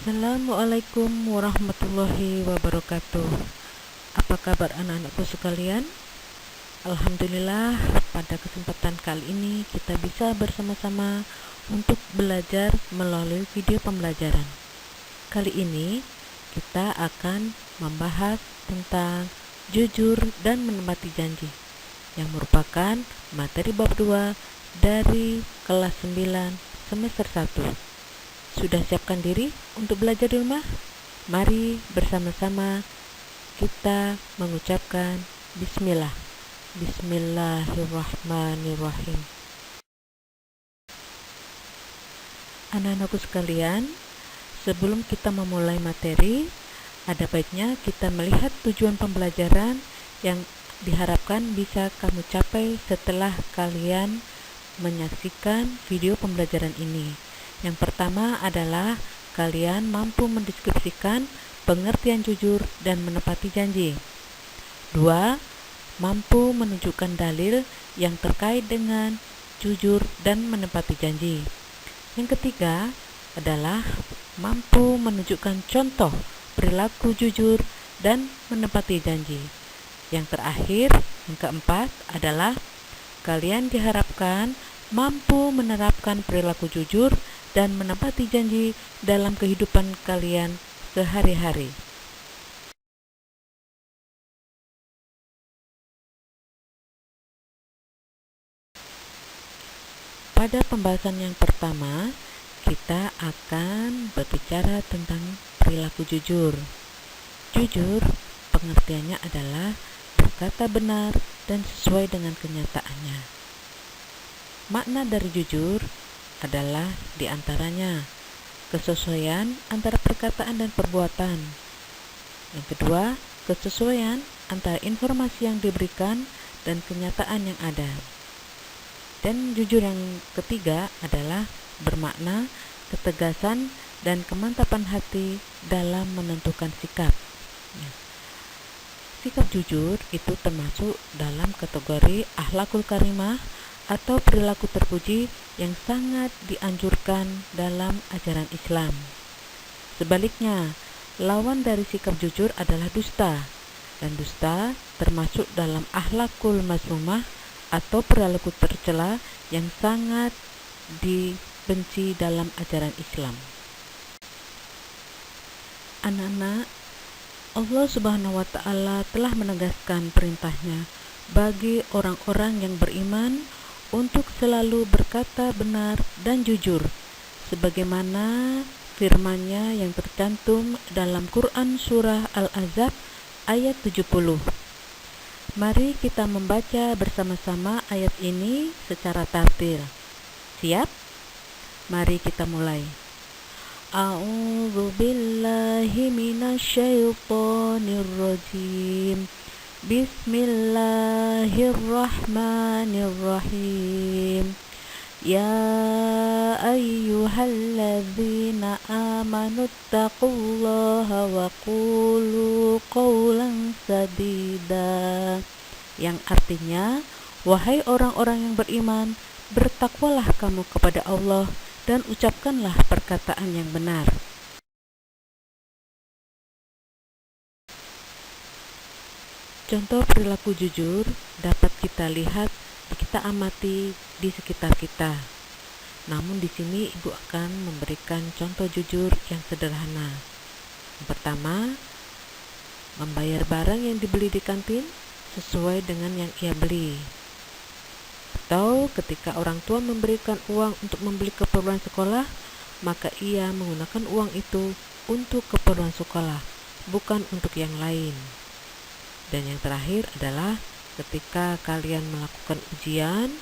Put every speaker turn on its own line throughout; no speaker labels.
Assalamualaikum warahmatullahi wabarakatuh. Apa kabar anak-anakku sekalian? Alhamdulillah, pada kesempatan kali ini kita bisa bersama-sama untuk belajar melalui video pembelajaran. Kali ini kita akan membahas tentang jujur dan menepati janji, yang merupakan materi bab 2 dari kelas 9 semester 1. Sudah siapkan diri untuk belajar di rumah? Mari bersama-sama kita mengucapkan bismillah. Bismillahirrahmanirrahim. Anak-anakku sekalian, sebelum kita memulai materi, ada baiknya kita melihat tujuan pembelajaran yang diharapkan bisa kamu capai setelah kalian menyaksikan video pembelajaran ini. Yang pertama adalah kalian mampu mendeskripsikan pengertian jujur dan menepati janji. 2. Mampu menunjukkan dalil yang terkait dengan jujur dan menepati janji. Yang ketiga adalah mampu menunjukkan contoh perilaku jujur dan menepati janji. Yang terakhir, yang keempat adalah kalian diharapkan mampu menerapkan perilaku jujur dan menepati janji dalam kehidupan kalian sehari-hari. Pada pembahasan yang pertama, kita akan berbicara tentang perilaku jujur. Jujur, pengertiannya adalah berkata benar dan sesuai dengan kenyataannya. Makna dari jujur adalah diantaranya kesesuaian antara perkataan dan perbuatan. Yang kedua, kesesuaian antara informasi yang diberikan dan kenyataan yang ada. Dan jujur yang ketiga adalah bermakna ketegasan dan kemantapan hati dalam menentukan sikap. Sikap jujur itu termasuk dalam kategori akhlakul karimah atau perilaku terpuji yang sangat dianjurkan dalam ajaran Islam. Sebaliknya, lawan dari sikap jujur adalah dusta, dan dusta termasuk dalam akhlakul mazmumah atau perilaku tercela yang sangat dibenci dalam ajaran Islam. Anak-anak, Allah Subhanahu wa Ta'ala telah menegaskan perintahnya bagi orang-orang yang beriman untuk selalu berkata benar dan jujur, sebagaimana firman-Nya yang tercantum dalam Quran Surah Al-Ahzab ayat 70. Mari kita membaca bersama-sama ayat ini secara tartil. Siap? Mari kita mulai. A'udzu billahi minasyaitonir rajim. Bismillahirrahmanirrahim. Ya ayyuhalladzina amanu taqullaha wa qulu qawlan sadida. Yang artinya, wahai orang-orang yang beriman, bertakwalah kamu kepada Allah dan ucapkanlah perkataan yang benar. Contoh perilaku jujur dapat kita lihat, kita amati di sekitar kita. Namun di sini Ibu akan memberikan contoh jujur yang sederhana. Yang pertama, membayar barang yang dibeli di kantin sesuai dengan yang ia beli. Atau ketika orang tua memberikan uang untuk membeli keperluan sekolah, maka ia menggunakan uang itu untuk keperluan sekolah, bukan untuk yang lain. Dan yang terakhir adalah ketika kalian melakukan ujian,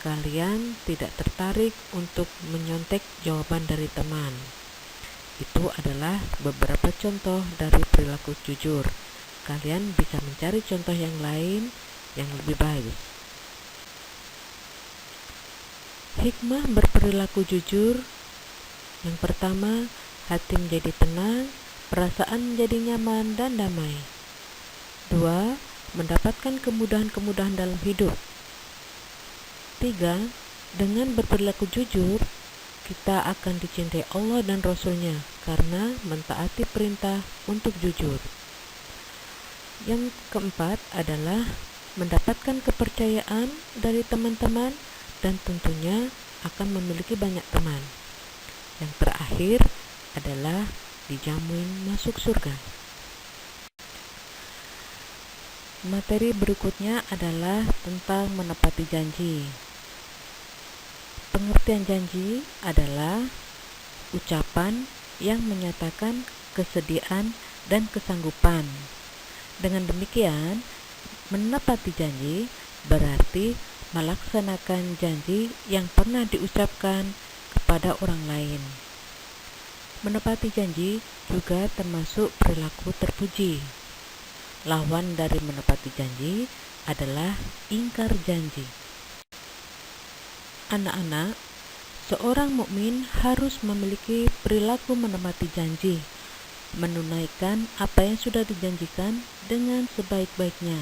kalian tidak tertarik untuk menyontek jawaban dari teman. Itu adalah beberapa contoh dari perilaku jujur. Kalian bisa mencari contoh yang lain yang lebih baik. Hikmah berperilaku jujur. Yang pertama, hati menjadi tenang, perasaan menjadi nyaman dan damai. 2. Mendapatkan kemudahan-kemudahan dalam hidup. 3. Dengan berperilaku jujur, kita akan dicintai Allah dan Rasul-Nya karena mentaati perintah untuk jujur. Yang keempat adalah mendapatkan kepercayaan dari teman-teman dan tentunya akan memiliki banyak teman. Yang terakhir adalah dijamin masuk surga. Materi berikutnya adalah tentang menepati janji. Pengertian janji adalah ucapan yang menyatakan kesediaan dan kesanggupan. Dengan demikian, menepati janji berarti melaksanakan janji yang pernah diucapkan kepada orang lain. Menepati janji juga termasuk perilaku terpuji. Lawan dari menepati janji adalah ingkar janji. Anak-anak, seorang mukmin harus memiliki perilaku menepati janji, menunaikan apa yang sudah dijanjikan dengan sebaik-baiknya.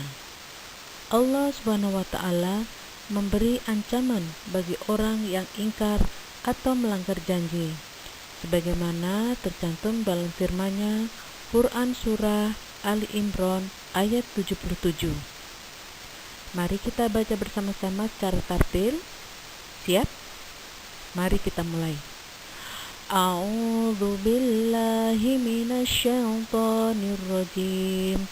Allah SWT memberi ancaman bagi orang yang ingkar atau melanggar janji, sebagaimana tercantum dalam firman-Nya Quran Surah Ali Imran ayat 77. Mari kita baca bersama-sama secara tartil. Siap? Mari kita mulai. A'udzu billahi minasy syaithanir rajim.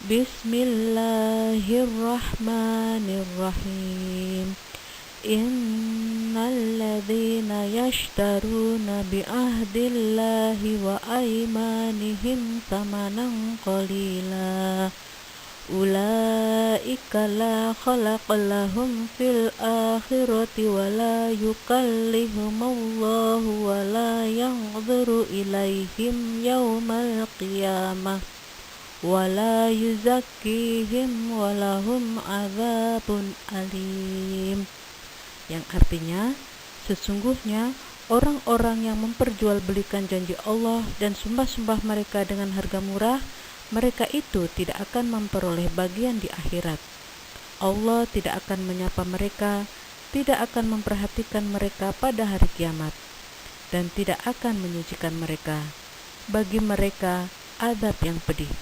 Bismillahirrahmanirrahim. Innal ladzina yashtaruna bi ahdillahi wa aymanihim thamanan qalila ulaika la khalaqa lahum fil akhirati wa la yukallimuhumullahu wa la yanzuru ilaihim yawmal qiyamah wa la yuzakkihim wa lahum adzabun alim. Yang artinya, sesungguhnya orang-orang yang memperjualbelikan janji Allah dan sumpah-sumpah mereka dengan harga murah, mereka itu tidak akan memperoleh bagian di akhirat. Allah tidak akan menyapa mereka, tidak akan memperhatikan mereka pada hari kiamat, dan tidak akan menyucikan mereka. Bagi mereka, azab yang pedih.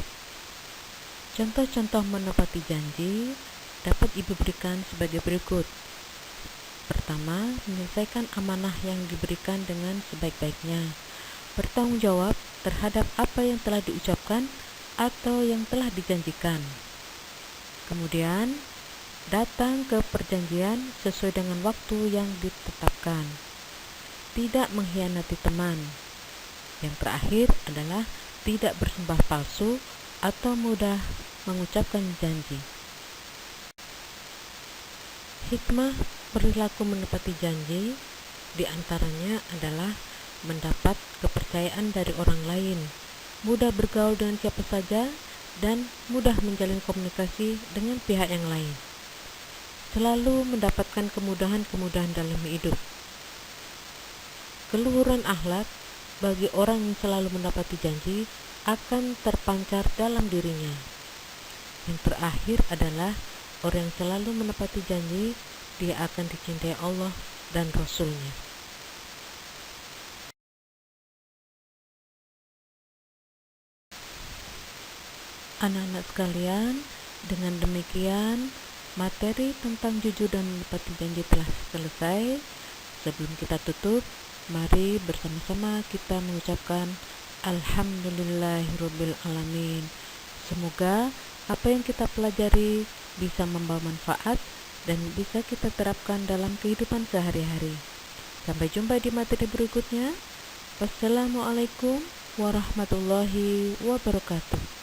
Contoh-contoh menepati janji dapat Ibu berikan sebagai berikut. Pertama, menyelesaikan amanah yang diberikan dengan sebaik-baiknya. Bertanggung jawab terhadap apa yang telah diucapkan atau yang telah dijanjikan. Kemudian, datang ke perjanjian sesuai dengan waktu yang ditetapkan. Tidak mengkhianati teman. Yang terakhir adalah tidak bersumpah palsu atau mudah mengucapkan janji. Hikmah perilaku menepati janji diantaranya adalah mendapat kepercayaan dari orang lain, mudah bergaul dengan siapa saja, dan mudah menjalin komunikasi dengan pihak yang lain. Selalu mendapatkan kemudahan-kemudahan dalam hidup. Keluhuran akhlak bagi orang yang selalu menepati janji akan terpancar dalam dirinya. Yang terakhir adalah orang yang selalu menepati janji, dia akan dicintai Allah dan Rasul-Nya. Anak-anak sekalian, dengan demikian materi tentang jujur dan menepati janji telah selesai. Sebelum kita tutup, mari bersama-sama kita mengucapkan Alhamdulillahirabbil alamin. Semoga apa yang kita pelajari bisa membawa manfaat dan bisa kita terapkan dalam kehidupan sehari-hari. Sampai jumpa di materi berikutnya. Wassalamualaikum warahmatullahi wabarakatuh.